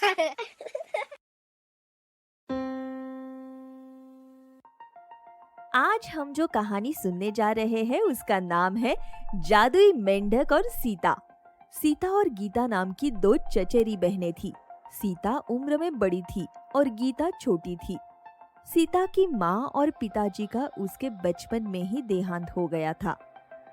आज हम जो कहानी सुनने जा रहे हैं उसका नाम है जादुई मेंढक और सीता। सीता और गीता नाम की दो चचेरी बहनें थी। सीता उम्र में बड़ी थी और गीता छोटी थी। सीता की माँ और पिताजी का उसके बचपन में ही देहांत हो गया था,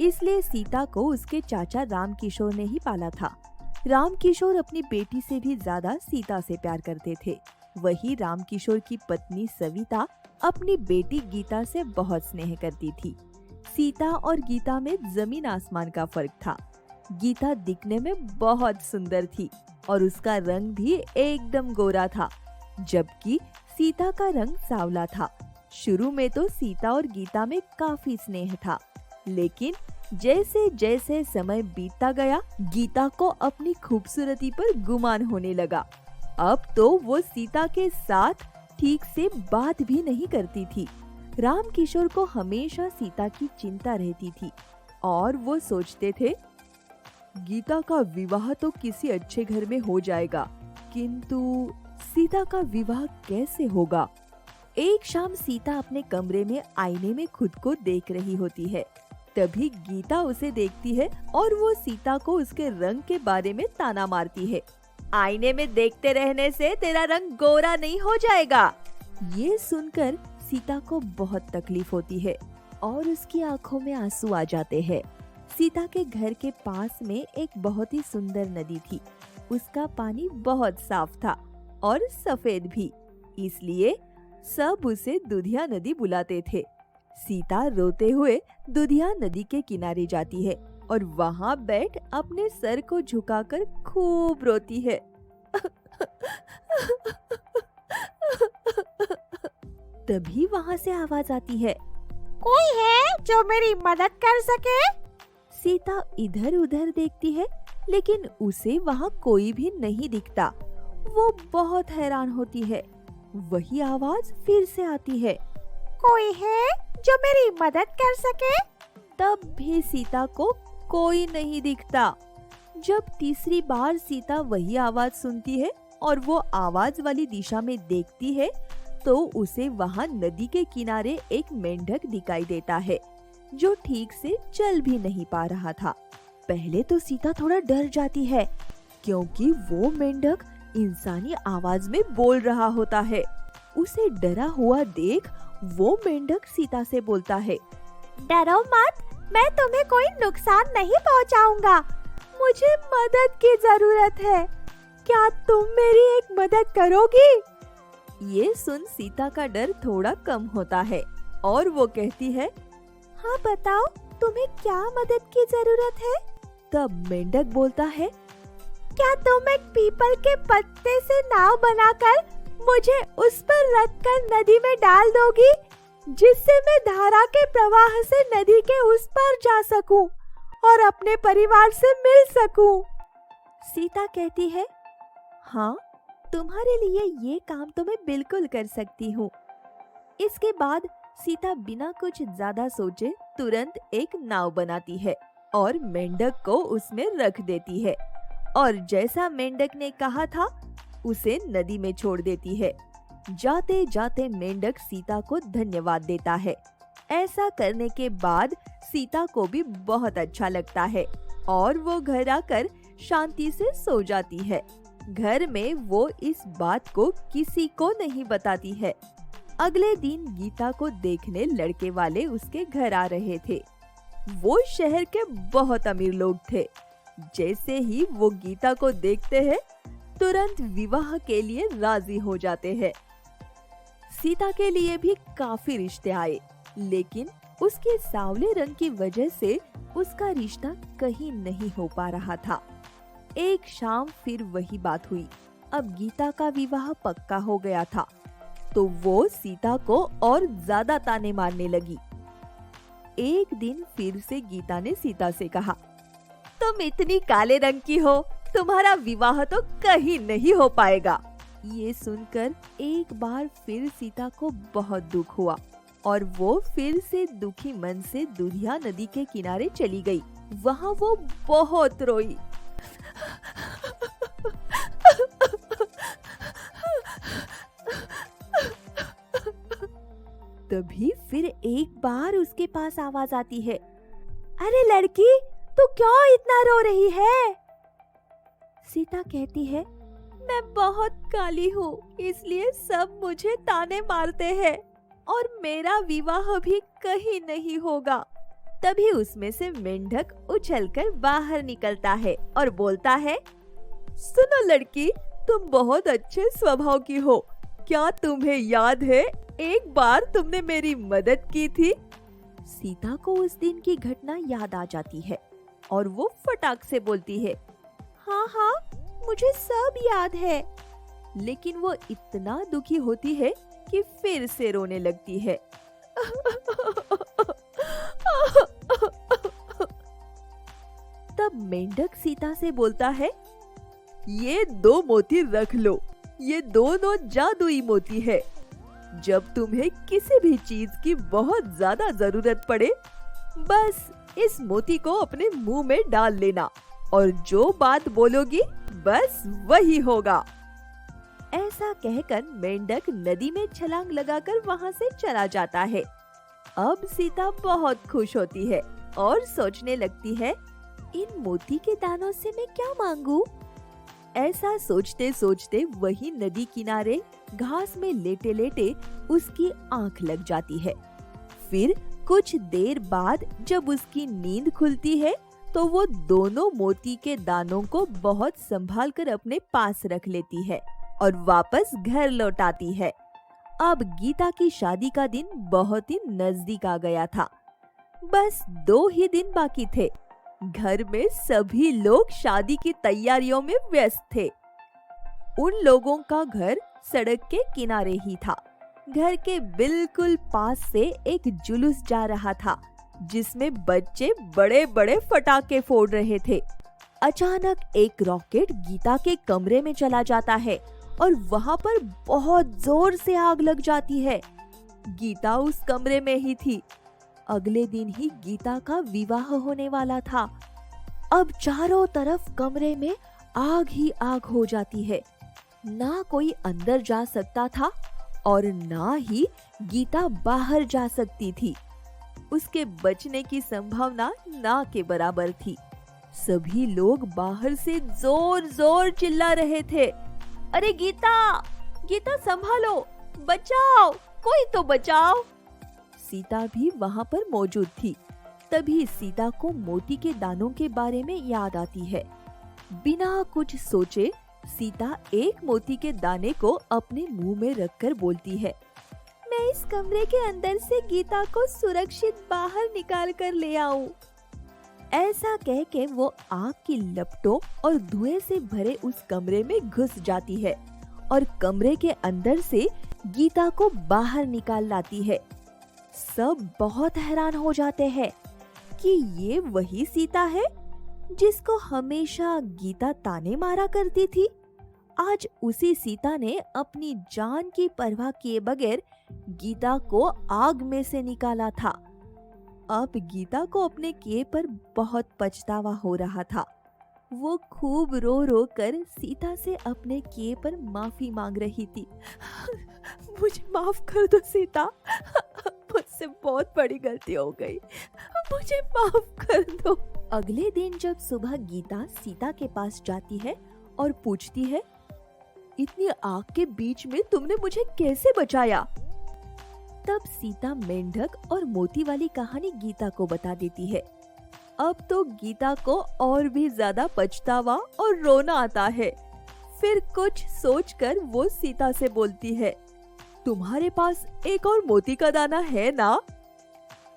इसलिए सीता को उसके चाचा राम किशोर ने ही पाला था। राम किशोर अपनी बेटी से भी ज्यादा सीता से प्यार करते थे। वही राम किशोर की पत्नी सविता अपनी बेटी गीता से बहुत स्नेह करती थी। सीता और गीता में जमीन आसमान का फर्क था। गीता दिखने में बहुत सुंदर थी और उसका रंग भी एकदम गोरा था, जबकि सीता का रंग सांवला था। शुरू में तो सीता और गीता में काफी स्नेह था, लेकिन जैसे जैसे समय बीतता गया, गीता को अपनी खूबसूरती पर गुमान होने लगा। अब तो वो सीता के साथ ठीक से बात भी नहीं करती थी। राम किशोर को हमेशा सीता की चिंता रहती थी और वो सोचते थे, गीता का विवाह तो किसी अच्छे घर में हो जाएगा, किंतु सीता का विवाह कैसे होगा। एक शाम सीता अपने कमरे में आईने में खुद को देख रही होती है। तभी गीता उसे देखती है और वो सीता को उसके रंग के बारे में ताना मारती है। आईने में देखते रहने से तेरा रंग गोरा नहीं हो जाएगा। ये सुनकर सीता को बहुत तकलीफ होती है और उसकी आंखों में आंसू आ जाते हैं। सीता के घर के पास में एक बहुत ही सुंदर नदी थी। उसका पानी बहुत साफ था और सफेद भी, इसलिए सब उसे दुधिया नदी बुलाते थे। सीता रोते हुए दुधिया नदी के किनारे जाती है और वहाँ बैठ अपने सर को झुकाकर खूब रोती है। तभी वहाँ से आवाज आती है, कोई है जो मेरी मदद कर सके? सीता इधर उधर देखती है, लेकिन उसे वहाँ कोई भी नहीं दिखता। वो बहुत हैरान होती है। वही आवाज फिर से आती है, कोई है जो मेरी मदद कर सके? तब भी सीता को कोई नहीं दिखता। जब तीसरी बार सीता वही आवाज सुनती है और वो आवाज वाली दिशा में देखती है, तो उसे वहाँ नदी के किनारे एक मेंढक दिखाई देता है, जो ठीक से चल भी नहीं पा रहा था। पहले तो सीता थोड़ा डर जाती है, क्योंकि वो मेंढक इंसानी आवाज में बोल रहा होता है। उसे डरा हुआ देख वो मेंढक सीता से बोलता है, डरो मत, मैं तुम्हें कोई नुकसान नहीं पहुंचाऊंगा। मुझे मदद की जरूरत है, क्या तुम मेरी एक मदद करोगी? ये सुन सीता का डर थोड़ा कम होता है और वो कहती है, हाँ बताओ, तुम्हें क्या मदद की जरूरत है? तब मेंढक बोलता है, क्या तुम एक पीपल के पत्ते से नाव बनाकर मुझे उस पर रखकर नदी में डाल दोगी, जिससे मैं धारा के प्रवाह से नदी के उस पार जा सकूं और अपने परिवार से मिल सकूं? सीता कहती है, हाँ, तुम्हारे लिए ये काम तो मैं बिल्कुल कर सकती हूँ। इसके बाद सीता बिना कुछ ज्यादा सोचे तुरंत एक नाव बनाती है और मेंढक को उसमें रख देती है और जैसा मेंढक ने कहा था उसे नदी में छोड़ देती है। जाते जाते मेंढक सीता को धन्यवाद देता है। ऐसा करने के बाद सीता को भी बहुत अच्छा लगता है और वो घर आकर शांति से सो जाती है। घर में वो इस बात को किसी को नहीं बताती है। अगले दिन गीता को देखने लड़के वाले उसके घर आ रहे थे। वो शहर के बहुत अमीर लोग थे। जैसे ही वो गीता को देखते हैं, तुरंत विवाह के लिए राजी हो जाते हैं। सीता के लिए भी काफी रिश्ते आए, लेकिन उसके सांवले रंग की वजह से उसका रिश्ता कहीं नहीं हो पा रहा था। एक शाम फिर वही बात हुई। अब गीता का विवाह पक्का हो गया था, तो वो सीता को और ज्यादा ताने मारने लगी। एक दिन फिर से गीता ने सीता से कहा, तुम इतनी काले रंग की हो, तुम्हारा विवाह तो कहीं नहीं हो पाएगा। ये सुनकर एक बार फिर सीता को बहुत दुख हुआ और वो फिर से दुखी मन से दुधिया नदी के किनारे चली गई। वहाँ वो बहुत रोई। तभी फिर एक बार उसके पास आवाज आती है, अरे लड़की, तू क्यों इतना रो रही है? सीता कहती है, मैं बहुत काली हूँ, इसलिए सब मुझे ताने मारते हैं और मेरा विवाह भी कहीं नहीं होगा। तभी उसमें से मेंढक उछलकर बाहर निकलता है और बोलता है, सुनो लड़की, तुम बहुत अच्छे स्वभाव की हो। क्या तुम्हें याद है एक बार तुमने मेरी मदद की थी? सीता को उस दिन की घटना याद आ जाती है और वो फटाक से बोलती है, हाँ हाँ, मुझे सब याद है। लेकिन वो इतना दुखी होती है कि फिर से रोने लगती है। तब मेंढक सीता से बोलता है, ये 2 मोती रख लो, ये दोनों जादुई मोती है। जब तुम्हें किसी भी चीज की बहुत ज्यादा जरूरत पड़े, बस इस मोती को अपने मुंह में डाल लेना और जो बात बोलोगी बस वही होगा। ऐसा कहकर मेंढक नदी में छलांग लगाकर वहाँ से चला जाता है। अब सीता बहुत खुश होती है और सोचने लगती है, इन मोती के दानों से मैं क्या मांगू? ऐसा सोचते सोचते वही नदी किनारे घास में लेटे लेटे उसकी आंख लग जाती है। फिर कुछ देर बाद जब उसकी नींद खुलती है तो वो दोनों मोती के दानों को बहुत संभाल कर अपने पास रख लेती है और वापस घर लौट आती है। अब गीता की शादी का दिन बहुत ही नजदीक आ गया था। बस 2 ही दिन बाकी थे। घर में सभी लोग शादी की तैयारियों में व्यस्त थे। उन लोगों का घर सड़क के किनारे ही था। घर के बिल्कुल पास से एक जुलूस जा रहा था जिसमें बच्चे बड़े बड़े पटाखे फोड़ रहे थे। अचानक एक रॉकेट गीता के कमरे में चला जाता है और वहाँ पर बहुत जोर से आग लग जाती है। गीता उस कमरे में ही थी। अगले दिन ही गीता का विवाह होने वाला था। अब चारों तरफ कमरे में आग ही आग हो जाती है। ना कोई अंदर जा सकता था और ना ही गीता बाहर जा सकती थी। उसके बचने की संभावना ना के बराबर थी। सभी लोग बाहर से जोर जोर चिल्ला रहे थे, अरे गीता, गीता संभालो, बचाओ, कोई तो बचाओ। सीता भी वहाँ पर मौजूद थी। तभी सीता को मोती के दानों के बारे में याद आती है। बिना कुछ सोचे सीता एक मोती के दाने को अपने मुंह में रखकर बोलती है, मैं इस कमरे के अंदर से गीता को सुरक्षित बाहर निकाल कर ले आऊं। ऐसा कह के वो आग की लपटों और धुएं से भरे उस कमरे में घुस जाती है और कमरे के अंदर से गीता को बाहर निकाल लाती है। सब बहुत हैरान हो जाते हैं कि ये वही सीता है जिसको हमेशा गीता ताने मारा करती थी। आज उसी सीता ने अपनी जान की परवाह किए बगैर गीता को आग में से निकाला था। अब गीता को अपने किए पर बहुत पछतावा हो रहा था। वो खूब रो रो कर सीता से अपने किए पर माफी मांग रही थी। मुझे माफ कर दो सीता, मुझसे बहुत बड़ी गलती हो गई, मुझे माफ कर दो। अगले दिन जब सुबह गीता सीता के पास जाती है और पूछती है, इतनी आग के बीच में तुमने मुझे कैसे बचाया? तब सीता मेंढक और मोती वाली कहानी गीता को बता देती है। अब तो गीता को और भी ज्यादा पछतावा और रोना आता है। फिर कुछ सोचकर वो सीता से बोलती है, तुम्हारे पास एक और मोती का दाना है ना?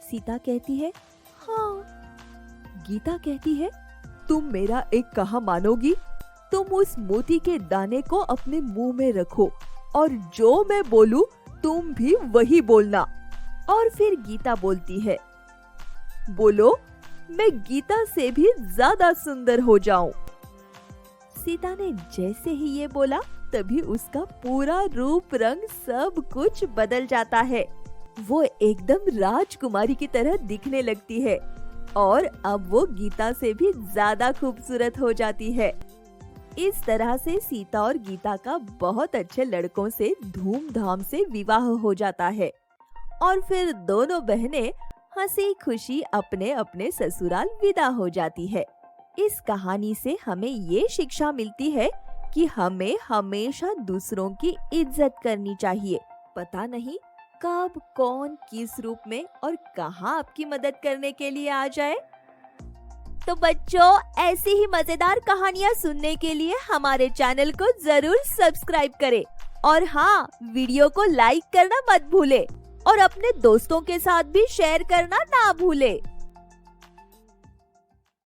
सीता कहती है, हाँ। गीता कहती है, तुम मेरा एक कहा मानोगी? तुम उस मोती के दाने को अपने मुंह में रखो और जो मैं बोलूं तुम भी वही बोलना। और फिर गीता बोलती है, बोलो, मैं गीता से भी ज्यादा सुंदर हो जाऊं। सीता ने जैसे ही ये बोला तभी उसका पूरा रूप रंग सब कुछ बदल जाता है। वो एकदम राजकुमारी की तरह दिखने लगती है और अब वो गीता से भी ज्यादा खूबसूरत हो जाती है। इस तरह से सीता और गीता का बहुत अच्छे लड़कों से धूमधाम से विवाह हो जाता है और फिर दोनों बहनें हंसी खुशी अपने अपने ससुराल विदा हो जाती है। इस कहानी से हमें ये शिक्षा मिलती है कि हमें हमेशा दूसरों की इज्जत करनी चाहिए। पता नहीं कब कौन किस रूप में और कहां आपकी मदद करने के लिए आ जाए। तो बच्चों, ऐसी ही मजेदार कहानियाँ सुनने के लिए हमारे चैनल को जरूर सब्सक्राइब करें और हाँ, वीडियो को लाइक करना मत भूले और अपने दोस्तों के साथ भी शेयर करना ना भूले।